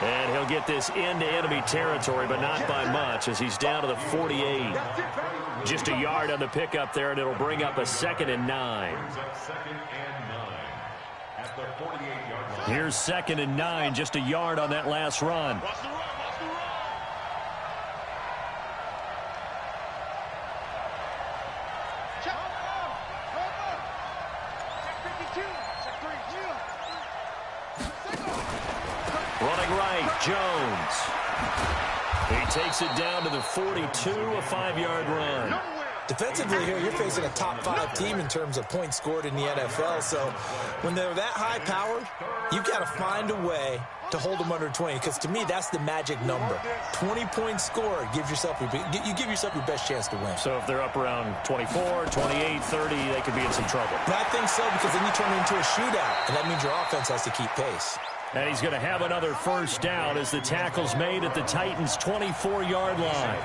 And he'll get this into enemy territory, but not by much, as he's down to the 48. Just a yard on the pickup there, and it'll bring up a 2nd and 9. Here's 2nd and 9, just a yard on that last run. Running right, Jones. He takes it down to the 42, a 5-yard run. Defensively here, you're facing a top 5 team in terms of points scored in the NFL. So when they're that high-powered, you've got to find a way to hold them under 20. Because to me, that's the magic number. 20 points scored gives yourself you give yourself your best chance to win. So if they're up around 24, 28, 30, they could be in some trouble. And I think so, because then you turn it into a shootout, and that means your offense has to keep pace. And he's going to have another first down as the tackle's made at the Titans' 24-yard line.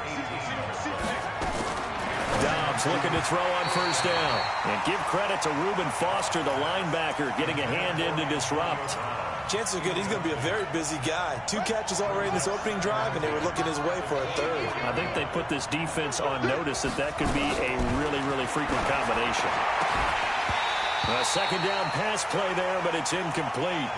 Dobbs looking to throw on first down. And give credit to Reuben Foster, the linebacker, getting a hand in to disrupt. Chances are good he's going to be a very busy guy. 2 catches already in this opening drive, and they were looking his way for a 3rd. I think they put this defense on notice that could be a really, really frequent combination. A 2nd down pass play there, but it's incomplete.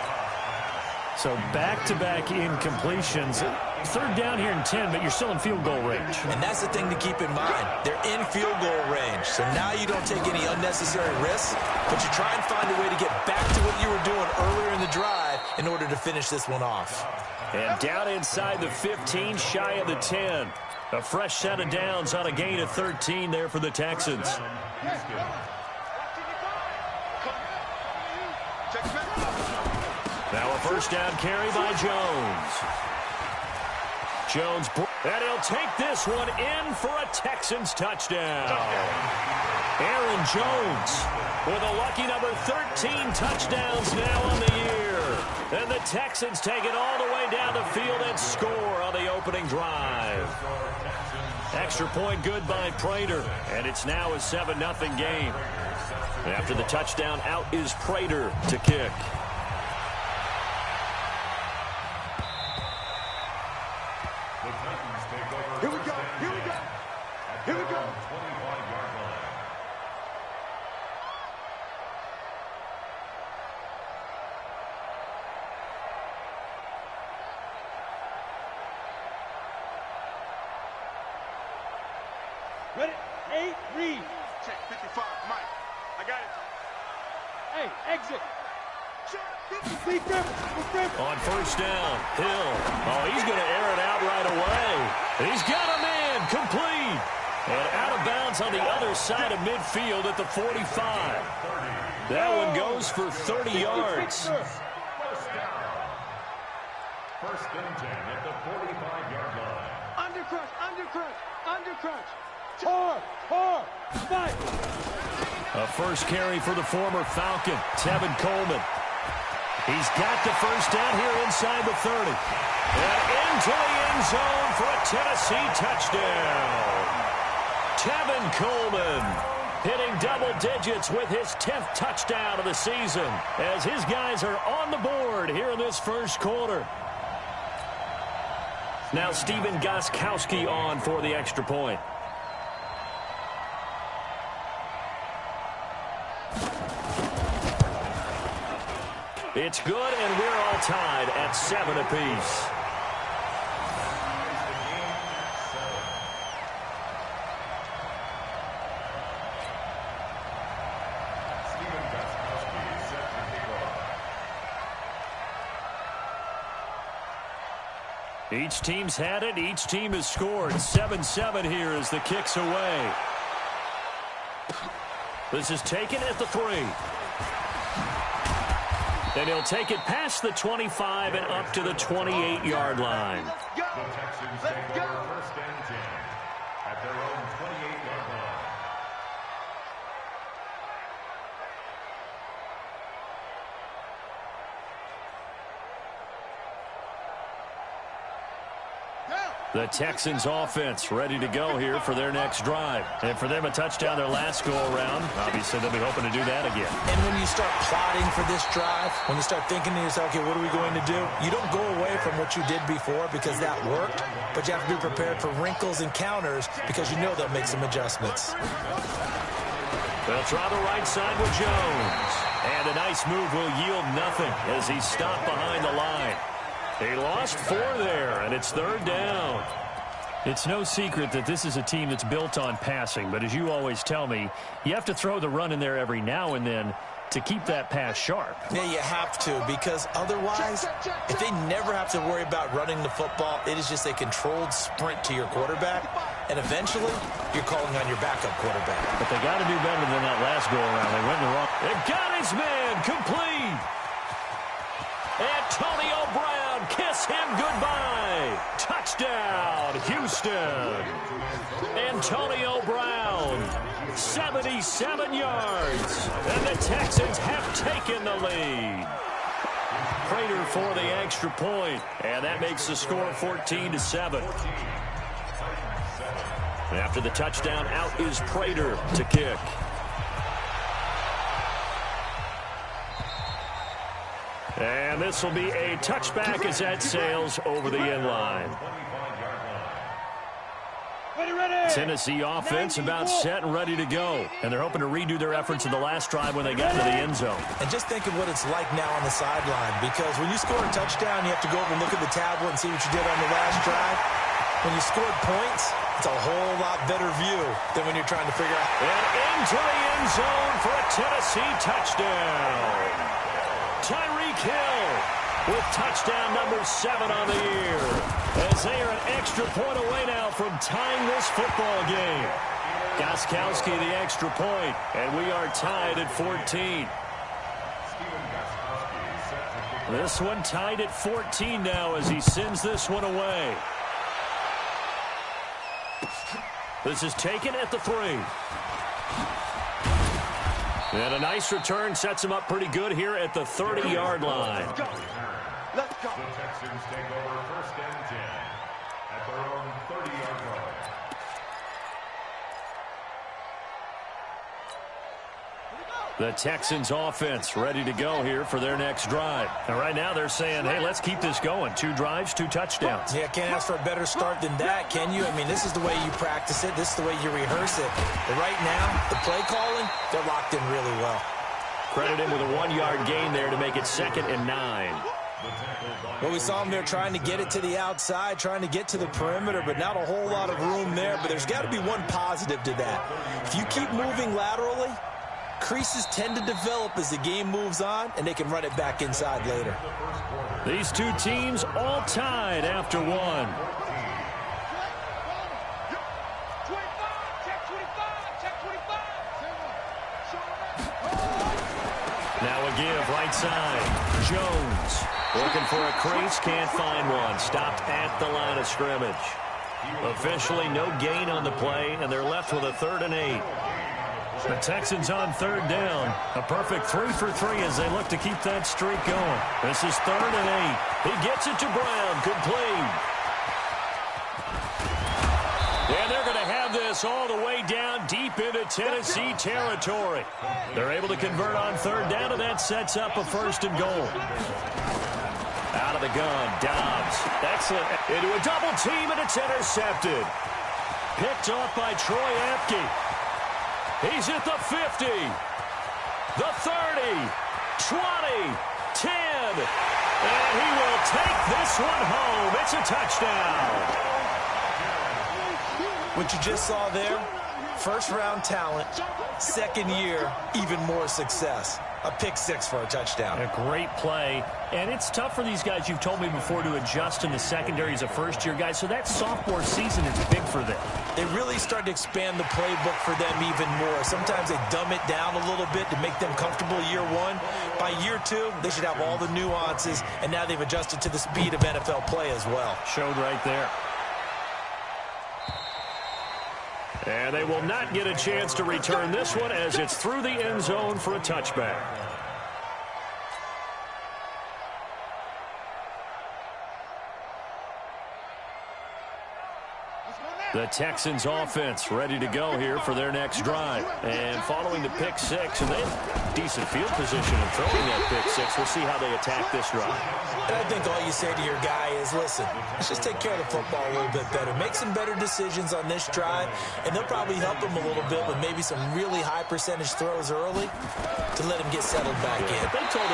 So back-to-back incompletions. 3rd down here in 10, but you're still in field goal range. And that's the thing to keep in mind. They're in field goal range. So now you don't take any unnecessary risks, but you try and find a way to get back to what you were doing earlier in the drive in order to finish this one off. And down inside the 15, shy of the 10. A fresh set of downs on a gain of 13 there for the Texans. Now a first down carry by Jones. Jones, and he'll take this one in for a Texans touchdown. Aaron Jones with a lucky number 13 touchdowns now on the year. And the Texans take it all the way down the field and score on the opening drive. Extra point good by Prater, and it's now a 7-0 game. After the touchdown, out is Prater to kick. Here we go, here we go, here we go. Ready? 8, read. Check 55, Mike. I got it. Hey, exit. See Griffin. On first down, Hill. Oh, he's going to air it out right away. He's got a man, complete. And out of bounds on the other side of midfield at the 45. That one goes for 30 yards. First and 10 at the 45-yard line. Undercrush, undercrush, undercrush. Hard, fight. A first carry for the former Falcon, Tevin Coleman. He's got the first down here inside the 30. And into the end zone for a Tennessee touchdown. Tevin Coleman hitting double digits with his 10th touchdown of the season as his guys are on the board here in this first quarter. Now Stephen Gostkowski on for the extra point. It's good, and we're all tied at 7 apiece. Each team's had it. Each team has scored. 7-7 here as the kick's away. This is taken at the 3. Then he'll take it past the 25 and up to the 28-yard line. The Texans take over first and 10 at their own 28-yard line. Down. The Texans offense ready to go here for their next drive. And for them, a touchdown their last go-around. Obviously, they'll be hoping to do that again. And when you start plotting for this drive, when you start thinking to yourself, okay, what are we going to do? You don't go away from what you did before because that worked, but you have to be prepared for wrinkles and counters because you know they'll make some adjustments. They'll try the right side with Jones. And a nice move will yield nothing as he's stopped behind the line. He lost 4 there, and it's 3rd down. It's no secret that this is a team that's built on passing, but as you always tell me, you have to throw the run in there every now and then to keep that pass sharp. Yeah, you have to, because otherwise, if they never have to worry about running the football, it is just a controlled sprint to your quarterback, and eventually, you're calling on your backup quarterback. But they got to do better than that last go-around. They went in the wrong. They got his man complete. Antonio Brown, kiss him goodbye. Touchdown, Houston. Antonio Brown, 77 yards. And the Texans have taken the lead. Prater for the extra point, and that makes the score 14-7. After the touchdown, out is Prater to kick. And this will be a touchback as that sails over the end line. Tennessee offense about set and ready to go. And they're hoping to redo their efforts in the last drive when they got into the end zone. And just think of what it's like now on the sideline, because when you score a touchdown, you have to go over and look at the tablet and see what you did on the last drive. When you scored points, it's a whole lot better view than when you're trying to figure out. And into the end zone for a Tennessee touchdown. Tyreek Hill with touchdown number 7 on the year, as they are an extra point away now from tying this football game. Gostkowski the extra point, and we are tied at 14. This one tied at 14 now as he sends this one away. This is taken at the 3. And a nice return sets him up pretty good here at the 30-yard line. Let's go. The Texans take over 1st and 10 at their own 30-yard line. The Texans offense ready to go here for their next drive. And right now they're saying, hey, let's keep this going. 2 drives, 2 touchdowns. Yeah, can't ask for a better start than that, can you? I mean, this is the way you practice it. This is the way you rehearse it. But right now, the play calling, they're locked in really well. Credit him with a 1-yard gain there to make it 2nd and 9. Well, we saw him there trying to get it to the outside, trying to get to the perimeter, but not a whole lot of room there. But there's got to be one positive to that. If you keep moving laterally, creases tend to develop as the game moves on, and they can run it back inside later. These two teams all tied after 1. Now a give right side. Jones looking for a crease, can't find one. Stopped at the line of scrimmage. Officially no gain on the play, and they're left with a 3rd and 8. The Texans on 3rd down. A perfect 3 for 3 as they look to keep that streak going. This is 3rd and 8. He gets it to Brown. Complete. And they're going to have this all the way down deep into Tennessee territory. They're able to convert on 3rd down, and that sets up a 1st and goal. Out of the gun, Dobbs. Excellent. Into a double team, and it's intercepted. Picked off by Troy Apke. He's at the 50, the 30, 20, 10, and he will take this one home. It's a touchdown. What you just saw there, 1st-round talent, 2nd year, even more success. A pick 6 for a touchdown. A great play, and it's tough for these guys, you've told me before, to adjust in the secondary as a first-year guy, so that sophomore season is big for them. They really start to expand the playbook for them even more. Sometimes they dumb it down a little bit to make them comfortable year 1. By year 2, they should have all the nuances, and now they've adjusted to the speed of NFL play as well. Showed right there. And they will not get a chance to return this one as it's through the end zone for a touchback. The Texans offense ready to go here for their next drive. And following the pick six, and they have decent field position in throwing that pick six. We'll see how they attack this drive. And I think all you say to your guy is, listen, let's just take care of the football a little bit better. Make some better decisions on this drive, and they'll probably help him a little bit with maybe some really high percentage throws early to let him get settled back in. They told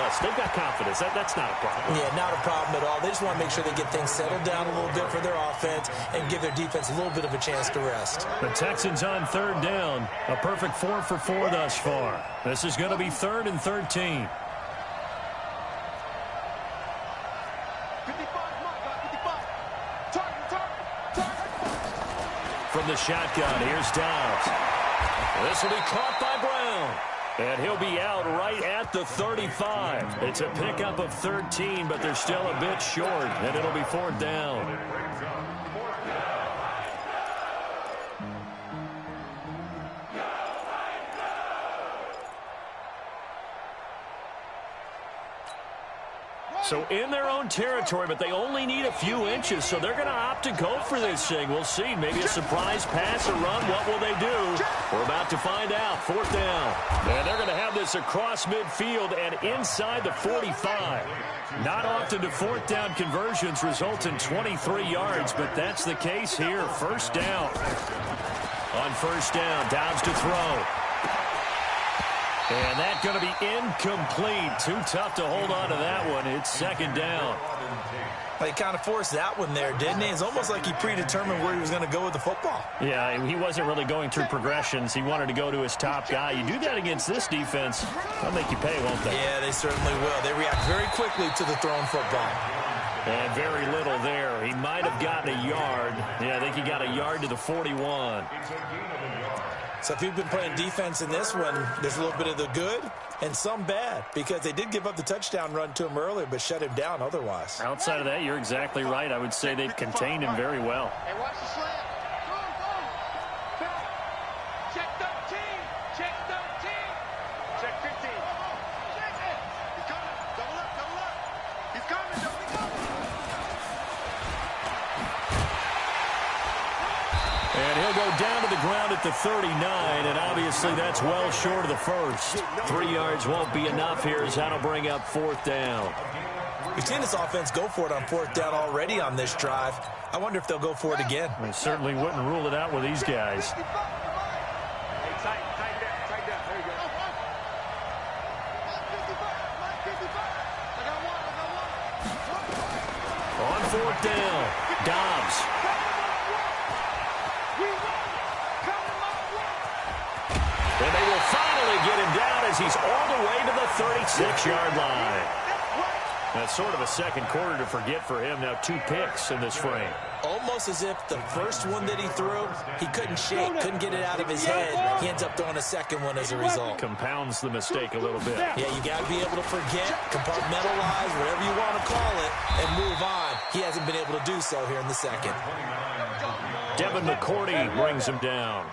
us, they've got confidence. That's not a problem. Yeah, not a problem at all. They just want to make sure they get things settled down a little bit for their offense and give their defense a little bit of a chance to rest. The Texans on third down. A perfect 4 for 4 thus far. This is going to be 3rd and 13. 55, target. From the shotgun, here's Dobbs. This will be caught by Brown. And he'll be out right at the 35. It's a pickup of 13, but they're still a bit short, and it'll be 4th down. So in their own territory, but they only need a few inches, so they're going to opt to go for this thing. We'll see. Maybe a surprise pass or run. What will they do? We're about to find out. 4th down. And they're going to have this across midfield and inside the 45. Not often do 4th down conversions result in 23 yards, but that's the case here. 1st down. On 1st down, Dobbs to throw. And that's going to be incomplete. Too tough to hold on to that one. It's 2nd down. He kind of forced that one there, didn't he? It's almost like he predetermined where he was going to go with the football. Yeah, he wasn't really going through progressions. He wanted to go to his top guy. You do that against this defense, they'll make you pay, won't they? Yeah, they certainly will. They react very quickly to the thrown football. And very little there. He might have gotten a yard. Yeah, I think he got a yard to the 41. So if you've been playing defense in this one, there's a little bit of the good and some bad, because they did give up the touchdown run to him earlier but shut him down otherwise. Outside of that, you're exactly right. I would say they've contained him very well. Hey, watch the slant. Go. Check 13. Check 13. Check 15. Check it. He's coming. Double up. He's coming. And he'll go down to the ground at the 39, and obviously that's well short of the first. 3 yards won't be enough here as that'll bring up 4th down. We've seen this offense go for it on 4th down already on this drive. I wonder if they'll go for it again. We certainly wouldn't rule it out with these guys. Hey, tight down. There you go. On 4th down, Dobbs. And they will finally get him down as he's all the way to the 36-yard line. That's sort of a second quarter to forget for him. Now 2 picks in this frame. Almost as if the first one that he threw, he couldn't shake, couldn't get it out of his head. He ends up throwing a second one as a result. Compounds the mistake a little bit. Yeah, you got to be able to forget, compartmentalize, whatever you want to call it, and move on. He hasn't been able to do so here in the second. Devin McCourty brings him down.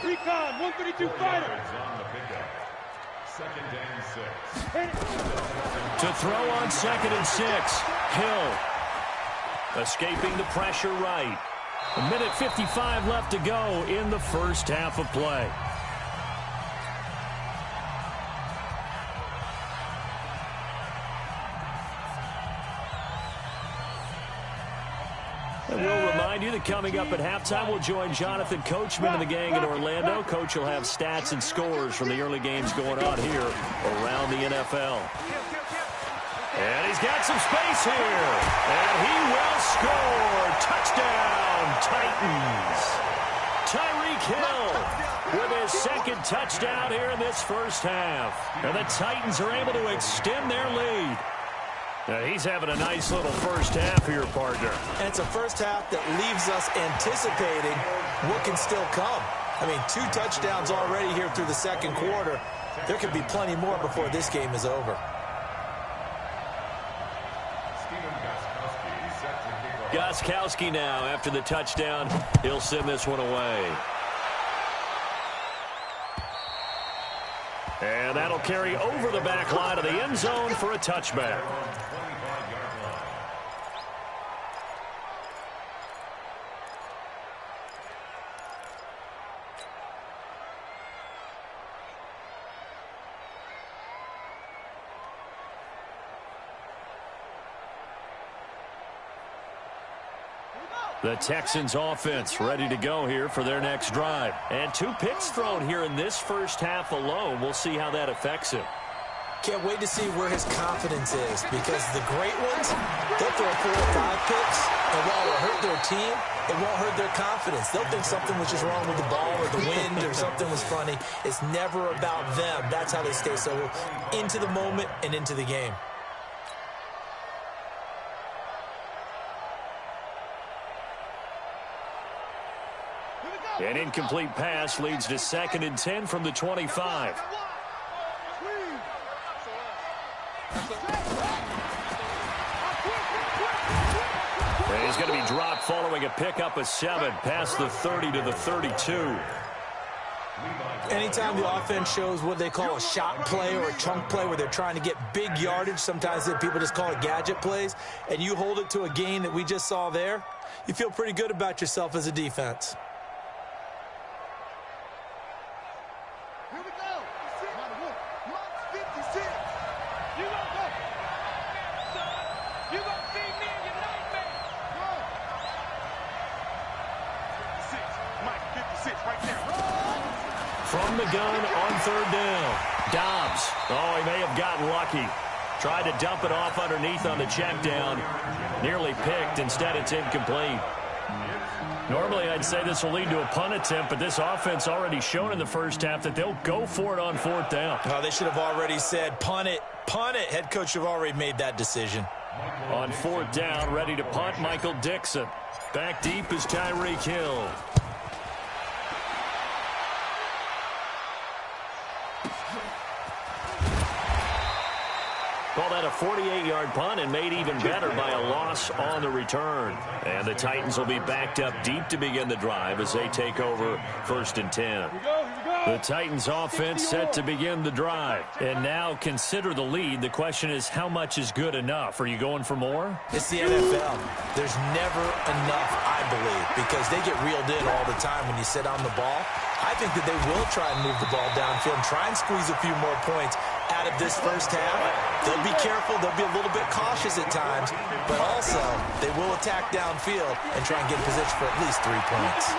Recon, 132 fighter. 2nd and 6. To throw on 2nd and 6, Hill. Escaping the pressure right. 1:55 left to go in the first half of play. And we'll remind you that coming up at halftime, we'll join Jonathan Coachman and the gang in Orlando. Coach will have stats and scores from the early games going on here around the NFL. And he's got some space here. And he will score. Touchdown, Titans. Tyreek Hill with his 2nd touchdown here in this first half. And the Titans are able to extend their lead. Now he's having a nice little first half here, partner. And it's a first half that leaves us anticipating what can still come. I mean, 2 touchdowns already here through the second quarter. There could be plenty more before this game is over. Gostkowski now after the touchdown. He'll send this one away. And that'll carry over the back line of the end zone for a touchback. The Texans offense ready to go here for their next drive. And 2 picks thrown here in this first half alone. We'll see how that affects him. Can't wait to see where his confidence is, because the great ones, they'll throw 4 or 5 picks, and while it'll hurt their team, it won't hurt their confidence. They'll think something was just wrong with the ball or the wind or something was funny. It's never about them. That's how they stay so into the moment and into the game. An incomplete pass leads to 2nd and 10 from the 25. And he's going to be dropped following a pickup of 7 past the 30 to the 32. Anytime the offense shows what they call a shot play or a chunk play where they're trying to get big yardage, sometimes people just call it gadget plays, and you hold it to a gain that we just saw there, you feel pretty good about yourself as a defense. From the gun on 3rd down. Dobbs. Oh, he may have gotten lucky. Tried to dump it off underneath on the check down. Nearly picked. Instead, it's incomplete. Normally, I'd say this will lead to a punt attempt, but this offense already shown in the first half that they'll go for it on 4th down. Oh, they should have already said, punt it, punt it. Head coach should have already made that decision. On 4th down, ready to punt, Michael Dixon. Back deep is Tyreek Hill. Call that a 48-yard punt and made even better by a loss on the return. And the Titans will be backed up deep to begin the drive as they take over 1st and 10. The Titans offense set to begin the drive. And now consider the lead. The question is, how much is good enough? Are you going for more? It's the NFL. There's never enough, I believe, because they get reeled in all the time when you sit on the ball. I think that they will try and move the ball downfield and try and squeeze a few more points out of this first half. They'll be careful. They'll be a little bit cautious at times, but also they will attack downfield and try and get in position for at least 3 points.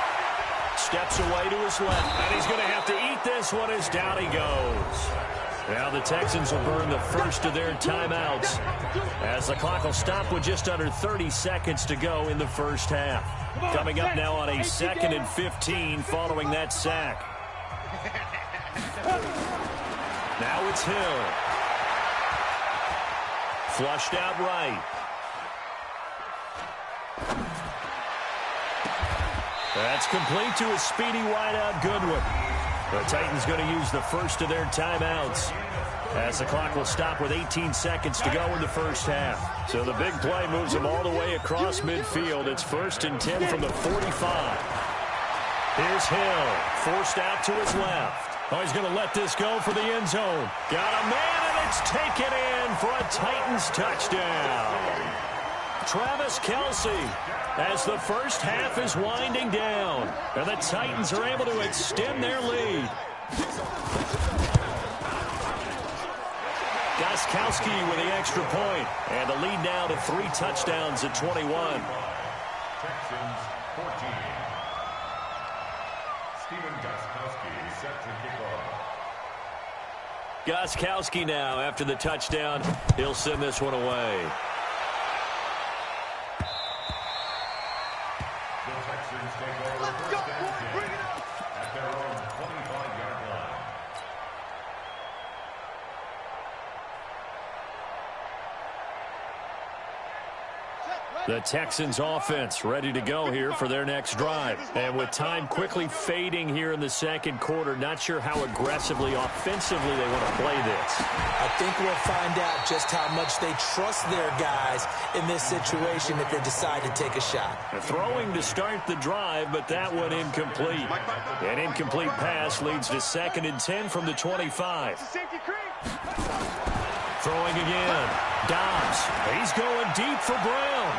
Steps away to his left, and he's going to have to eat this one as down he goes. Now the Texans will burn the first of their timeouts as the clock will stop with just under 30 seconds to go in the first half. Coming up now on a 2nd and 15 following that sack. Now it's Hill. Flushed out right. That's complete to a speedy wideout Goodwin. The Titans going to use the first of their timeouts as the clock will stop with 18 seconds to go in the first half. So the big play moves them all the way across midfield. It's 1st and 10 from the 45. Here's Hill, forced out to his left. Oh, he's going to let this go for the end zone. Got a man, and it's taken in for a Titans touchdown. Travis Kelce, as the first half is winding down, and the Titans are able to extend their lead. Gostkowski with the extra point, and the lead now to 3 touchdowns at 21. Texans 14. Stephen Gostkowski set to kick off. Gostkowski now, after the touchdown, he'll send this one away. The Texans take over 1st and 10 at their own 25-yard line. The Texans offense ready to go here for their next drive. And with time quickly fading here in the second quarter, not sure how aggressively, offensively they want to play this. I think we'll find out just how much they trust their guys in this situation if they decide to take a shot. Throwing to start the drive, but that one incomplete. An incomplete pass leads to 2nd and 10 from the 25. Throwing again. Dobbs. He's going deep for Brown.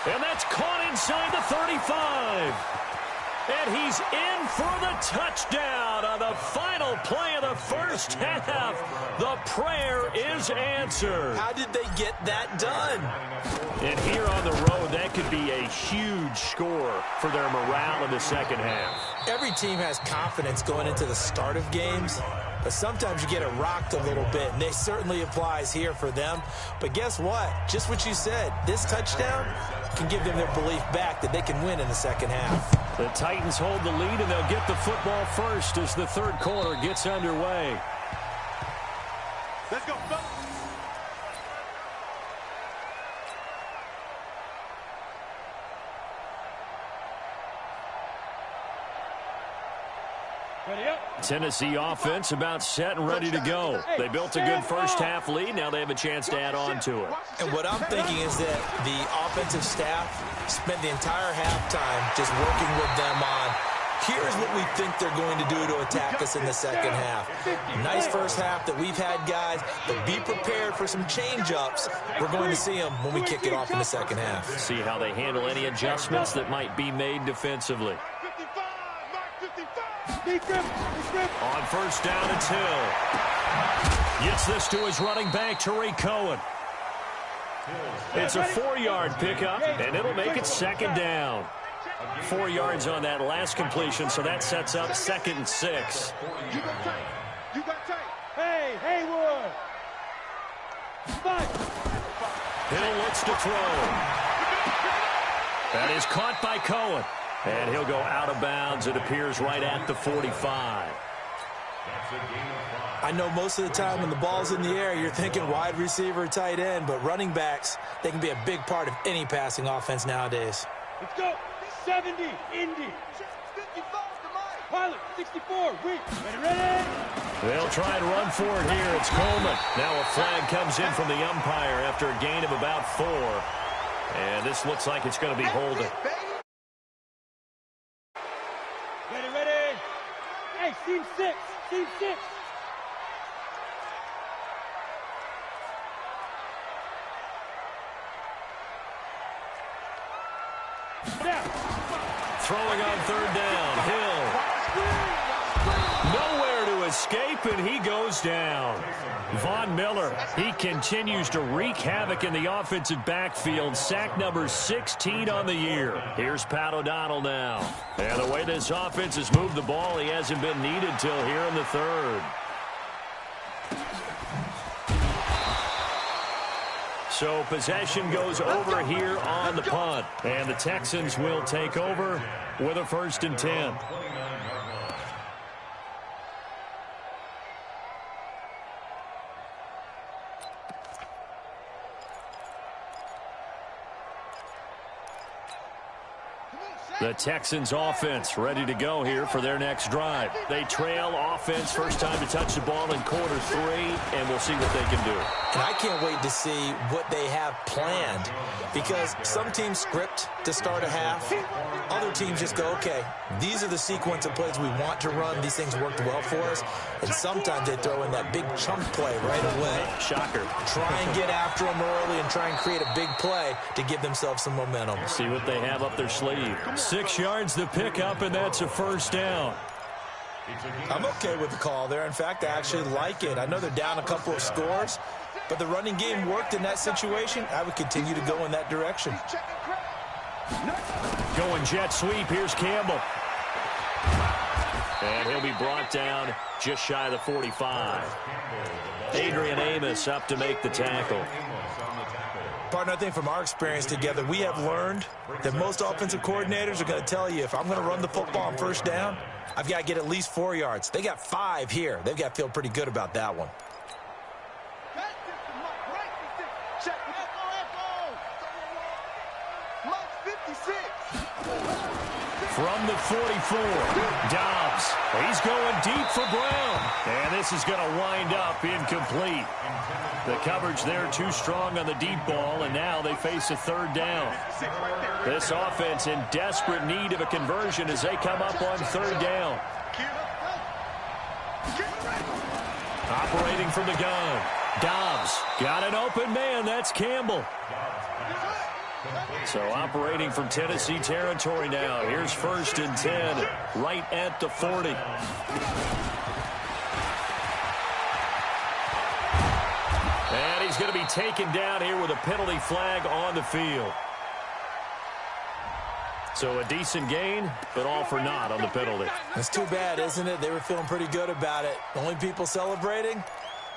And that's caught inside the 35. And he's in for the touchdown on the final play of the first half. The prayer is answered. How did they get that done? And here on the road, that could be a huge score for their morale in the second half. Every team has confidence going into the start of games, but sometimes you get it rocked a little bit, and it certainly applies here for them. But guess what? Just what you said, this touchdown can give them their belief back that they can win in the second half. The Titans hold the lead, and they'll get the football first as the third quarter gets underway. Let's go, fellas. Ready up. Tennessee offense about set and ready to go. They built a good first half lead. Now they have a chance to add on to it. And what I'm thinking is that the offensive staff spent the entire halftime just working with them on, here's what we think they're going to do to attack us in the second half. Nice first half that we've had, guys, but be prepared for some change-ups. We're going to see them when we kick it off in the second half. See how they handle any adjustments that might be made defensively. 55, Mark 55. On first down, it's Hill. Gets this to his running back, Tariq Cohen. It's a 4-yard pickup, and it'll make it second down. 4 yards on that last completion, so that sets up 2nd and 6. You got tight. You got tight. Hey, Haywood. Fight. Hill looks to throw. That is caught by Cohen. And he'll go out of bounds, it appears, right at the 45. I know most of the time when the ball's in the air, you're thinking wide receiver, tight end, but running backs, they can be a big part of any passing offense nowadays. Let's go. 70, Indy. 55 to Mike. Pilot, 64, Reed. Ready? They'll try and run for it here. It's Coleman. Now a flag comes in from the umpire after a gain of about 4. And this looks like it's going to be holding. Ready. Hey, team 6. Team 6. Now. Throwing on third down. Hill. Nowhere to escape, and he goes down. Von Miller, he continues to wreak havoc in the offensive backfield. Sack number 16 on the year. Here's Pat O'Donnell now. And the way this offense has moved the ball, he hasn't been needed till here in the third. So possession goes over here on the punt. And the Texans will take over with a 1st and 10. The Texans offense ready to go here for their next drive. They trail offense, first time to touch the ball in quarter 3, and we'll see what they can do. And I can't wait to see what they have planned, because some teams script to start a half. Other teams just go, okay, these are the sequence of plays we want to run. These things worked well for us. And sometimes they throw in that big chunk play right away. Shocker. Try and get after them early and try and create a big play to give themselves some momentum. See what they have up their sleeve. 6 yards to pick up, and that's a first down. I'm okay with the call there. In fact, I actually like it. I know they're down a couple of scores, but the running game worked in that situation. I would continue to go in that direction. Going jet sweep. Here's Campbell. And he'll be brought down just shy of the 45. Adrian Amos up to make the tackle. Partner, I think from our experience together, we have learned that most offensive coordinators are going to tell you, if I'm going to run the football on first down, I've got to get at least 4 yards. They got 5 here. They've got to feel pretty good about that one. From the 44, Dobbs. He's going deep for Brown. And this is going to wind up incomplete. The coverage there too strong on the deep ball, and now they face a third down. This offense in desperate need of a conversion as they come up on third down. Operating from the gun. Dobbs got an open man. That's Campbell. So operating from Tennessee territory now. Here's 1st and 10, right at the 40. And he's going to be taken down here with a penalty flag on the field. So a decent gain, but all for naught on the penalty. That's too bad, isn't it? They were feeling pretty good about it. The only people celebrating,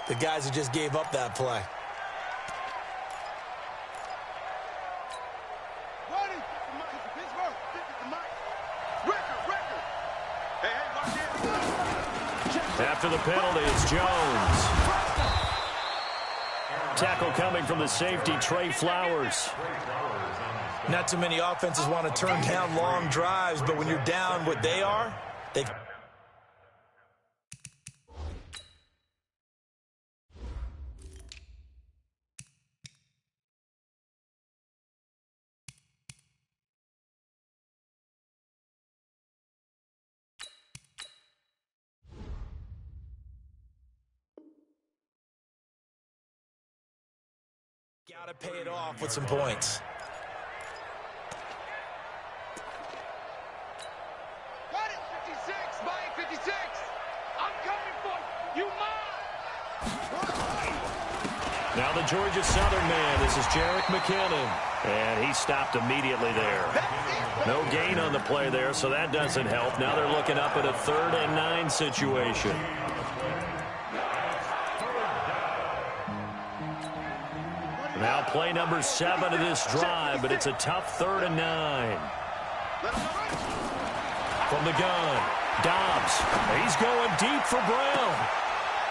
the guys who just gave up that play. After the penalty, it's Jones. Tackle coming from the safety, Trey Flowers. Not too many offenses want to turn down long drives, but when you're down what they are, they've... Got to pay it off with some points. Got it, 56, Mike, 56. I'm coming for you, mine. Now the Georgia Southern man, this is Jerick McKinnon. And he stopped immediately there. No gain on the play there, so that doesn't help. Now they're looking up at a 3rd and 9 situation. Now play number 7 of this drive, but it's a tough 3rd and 9. From the gun, Dobbs. He's going deep for Brown.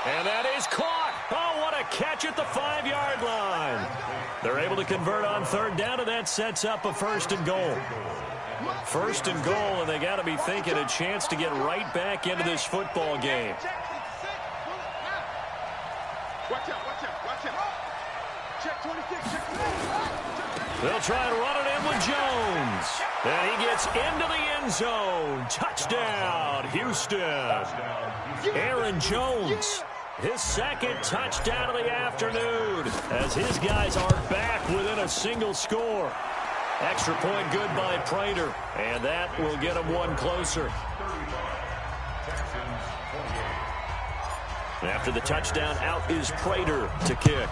And that is caught. Oh, what a catch at the 5-yard line. They're able to convert on 3rd down, and that sets up a 1st and goal. 1st and goal, and they got to be thinking a chance to get right back into this football game. Watch out, watch out, watch out. Check 26, check 26. They'll try and run it in with Jones. And he gets into the end zone. Touchdown, Houston. Aaron Jones, his 2nd touchdown of the afternoon, as his guys are back within a single score. Extra point good by Prater, and that will get them one closer. After the touchdown, out is Prater to kick.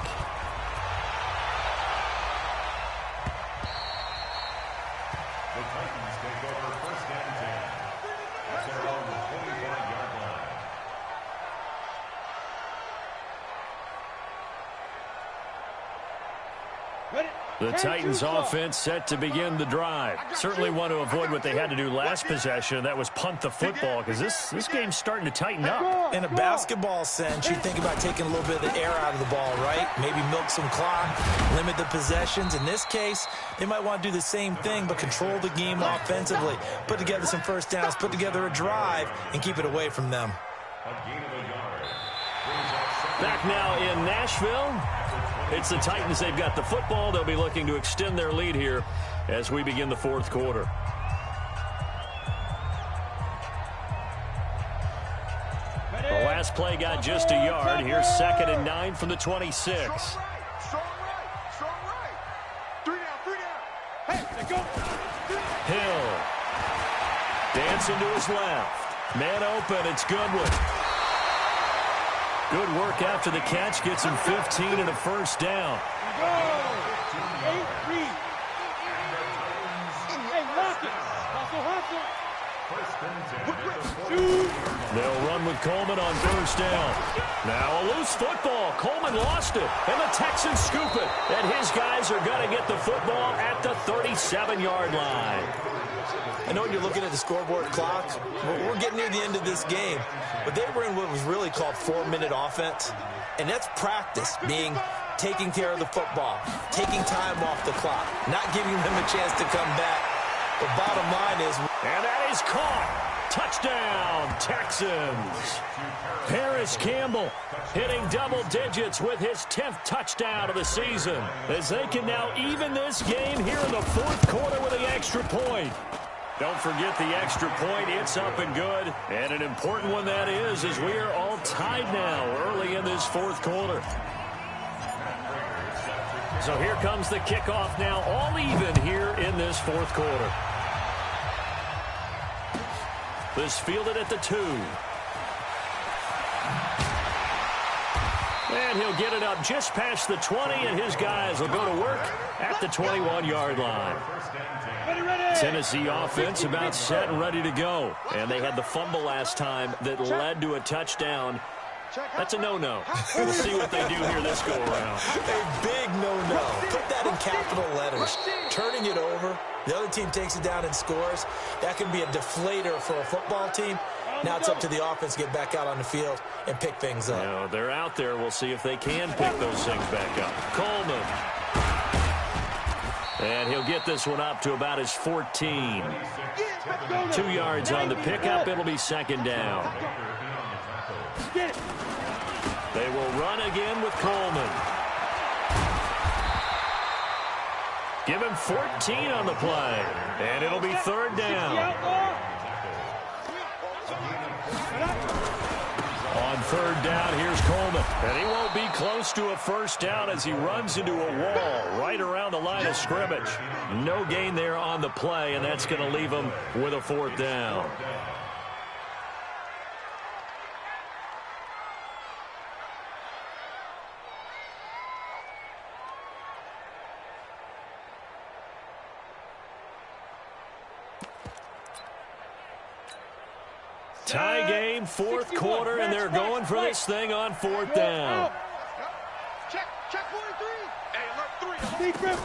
The Titans offense set to begin the drive. Certainly want to avoid what they had to do last possession. That was punt the football, because this game's starting to tighten up. In a basketball sense, you think about taking a little bit of the air out of the ball, right? Maybe milk some clock, limit the possessions. In this case, they might want to do the same thing, but control the game offensively. Put together some 1st downs, put together a drive, and keep it away from them. Back now in Nashville. It's the Titans. They've got the football. They'll be looking to extend their lead here as we begin the 4th quarter. The last play got just a yard. Here's 2nd and 9 from the 26. Strong right, strong right. 3 down, 3 down. Hey, they go. Hill. Dancing to his left. Man open. It's Goodwin. Good work after the catch. Gets him 15 and a 1st down. Go! 8-3. Hey, lock it. Hustle. They'll run with Coleman on 1st down. Now a loose football. Coleman lost it, and the Texans scoop it. And his guys are going to get the football at the 37-yard line. I know when you're looking at the scoreboard clock, we're getting near the end of this game, but they were in what was really called 4-minute offense, and that's practice, being taking care of the football, taking time off the clock, not giving them a chance to come back. The bottom line is... And that is caught. Touchdown, Texans. Paris Campbell hitting double digits with his 10th touchdown of the season, as they can now even this game here in the 4th quarter with the extra point. Don't forget the extra point. It's up and good. And an important one that is, as we are all tied now early in this 4th quarter. So here comes the kickoff now, all even here in this fourth quarter. This fielded at the 2. And he'll get it up just past the 20, and his guys will go to work at the 21-yard line. Tennessee offense about set and ready to go. And they had the fumble last time that led to a touchdown. That's a no-no. We'll see what they do here this go-around. A big no-no. Put that in capital letters. Turning it over, the other team takes it down and scores. That can be a deflator for a football team. Now it's up to the offense to get back out on the field and pick things up. No, they're out there. We'll see if they can pick those things back up. Coleman. And he'll get this one up to about his 14. 2 yards on the pickup. It'll be second down. They will run again with Coleman. Give him 14 on the play. And it'll be third down. On third down, here's Coleman. And he won't be close to a first down as he runs into a wall right around the line of scrimmage. No gain there on the play, and that's going to leave him with a fourth down. Tie game, fourth quarter, and they're going for this thing on fourth down. Check 43. Hey, alert 3. Deep grip.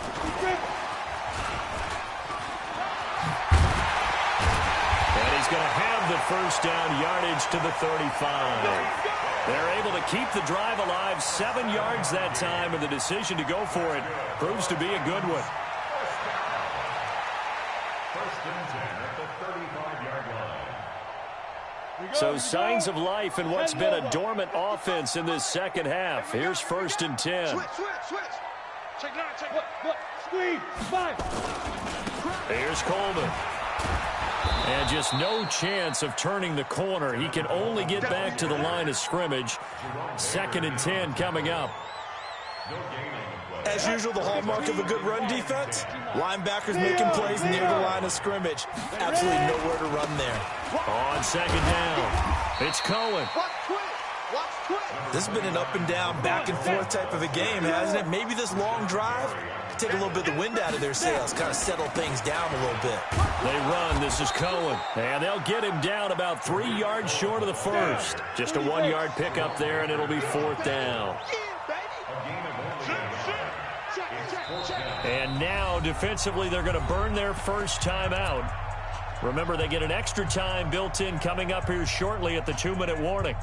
And he's going to have the first down yardage to the 35. They're able to keep the drive alive, 7 yards that time, and the decision to go for it proves to be a good one. First and 10 at the 35-yard line. So signs of life in what's been a dormant offense in this second half. Here's first and 10. Switch. Check 9, check. Look. Screen. 5. Here's Coleman. And just no chance of turning the corner. He can only get back to the line of scrimmage. Second and 10 coming up. As usual, the hallmark of a good run defense, linebackers making plays near the line of scrimmage. Absolutely nowhere to run there. On second down, it's Cohen. Watch twitch. This has been an up and down, back and forth type of a game, hasn't it? Maybe this long drive take a little bit of the wind out of their sails, kind of settle things down a little bit. They run. This is Cohen. And they'll get him down about 3 yards short of the first. Just a 1-yard pickup there, and it'll be fourth down. And now, defensively, they're going to burn their first timeout. Remember, they get an extra time built in coming up here shortly at the 2-minute warning.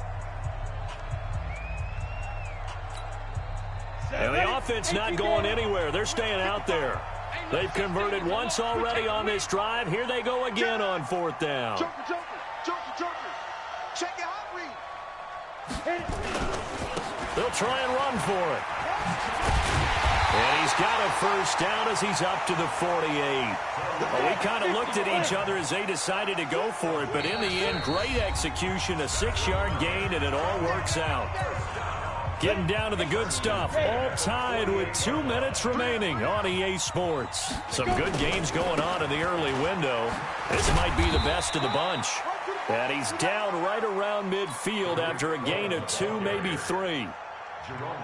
And the offense not going anywhere. They're staying out there. They've converted once already on this drive. Here they go again on fourth down. Joker. Check your hot read. They'll try and run for it. And he's got a first down as he's up to the 48. Well, we kind of looked at each other as they decided to go for it, but in the end, great execution, a 6-yard gain, and it all works out. Getting down to the good stuff, all tied with 2 minutes remaining on EA Sports. Some good games going on in the early window. This might be the best of the bunch. And he's down right around midfield after a gain of 2, maybe 3.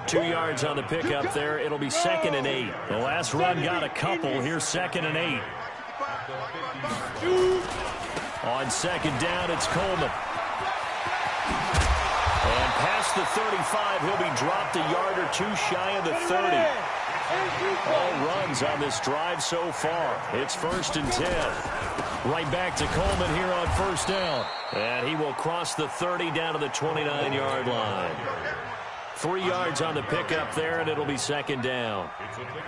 2 yards on the pickup there. It'll be second and 8. The last run got a couple. Here's second and 8. On second down, it's Coleman. And past the 35, he'll be dropped a yard or 2 shy of the 30. All runs on this drive so far. It's first and 10. Right back to Coleman here on first down. And he will cross the 30 down to the 29-yard line. 3 yards on the pickup there, and it'll be second down.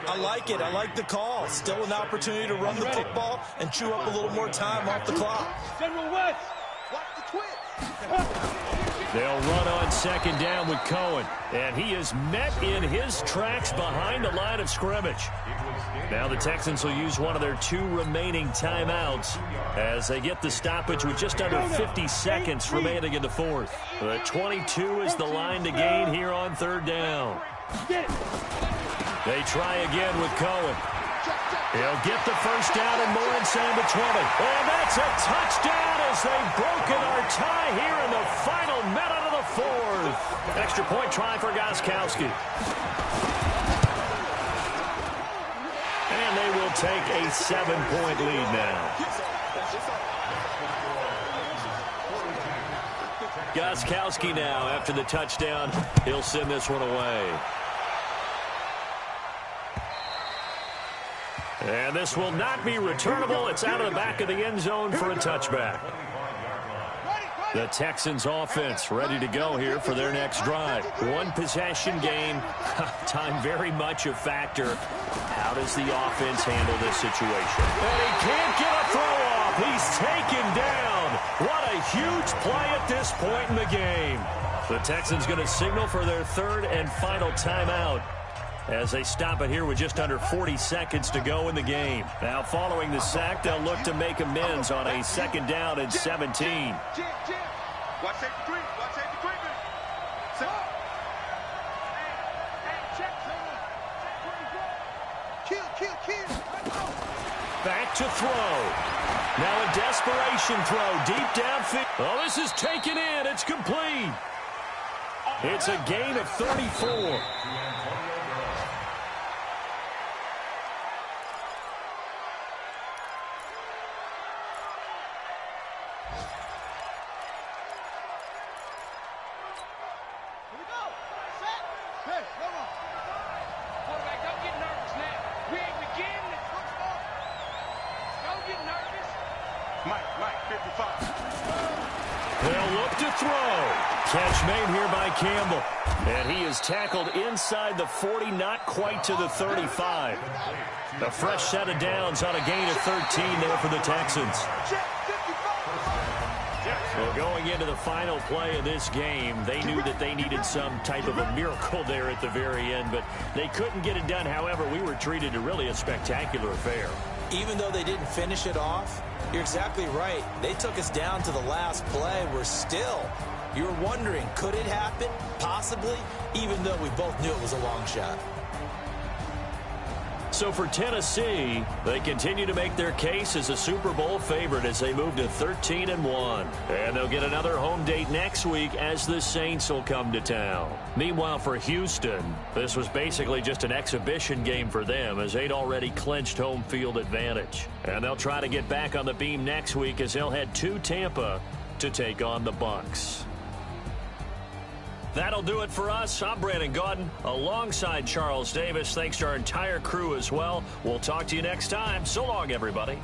I like it. I like the call. Still an opportunity to run the football and chew up a little more time off the clock. General West. Watch the twitch. They'll run on second down with Cohen. And he is met in his tracks behind the line of scrimmage. Now the Texans will use one of their 2 remaining timeouts as they get the stoppage with just under 50 seconds remaining in the fourth. The 22 is the line to gain here on third down. They try again with Cohen. He'll get the first down and more inside the 20. And that's a touchdown as they've broken our tie here in the final minute of the fourth. Extra point try for Gostkowski. And they will take a 7-point lead now. Gostkowski now after the touchdown. He'll send this one away. And this will not be returnable. It's out of the back of the end zone for a touchback. The Texans offense ready to go here for their next drive. One possession game. Time very much a factor. How does the offense handle this situation? And he can't get a throw off. He's taken down. What a huge play at this point in the game. The Texans going to signal for their third and final timeout as they stop it here with just under 40 seconds to go in the game. Now following the sack, they'll look to make amends on a second down and 17. Watch safety three. Watch safety three. Kill. Back to throw. Now a desperation throw deep downfield. Oh, this is taken in. It's complete. It's a gain of 34. They'll look to throw. Catch made here by Campbell. And he is tackled inside the 40, not quite to the 35. A fresh set of downs on a gain of 13 there for the Texans. Well, going into the final play of this game, they knew that they needed some type of a miracle there at the very end, but they couldn't get it done. However, we were treated to really a spectacular affair. Even though they didn't finish it off, you're exactly right. They took us down to the last play. You were wondering, could it happen? Possibly, even though we both knew it was a long shot. So for Tennessee, they continue to make their case as a Super Bowl favorite as they move to 13-1. And they'll get another home date next week as the Saints will come to town. Meanwhile, for Houston, this was basically just an exhibition game for them as they'd already clinched home field advantage. And they'll try to get back on the beam next week as they'll head to Tampa to take on the Bucs. That'll do it for us. I'm Brandon Gaudin alongside Charles Davis. Thanks to our entire crew as well. We'll talk to you next time. So long, everybody.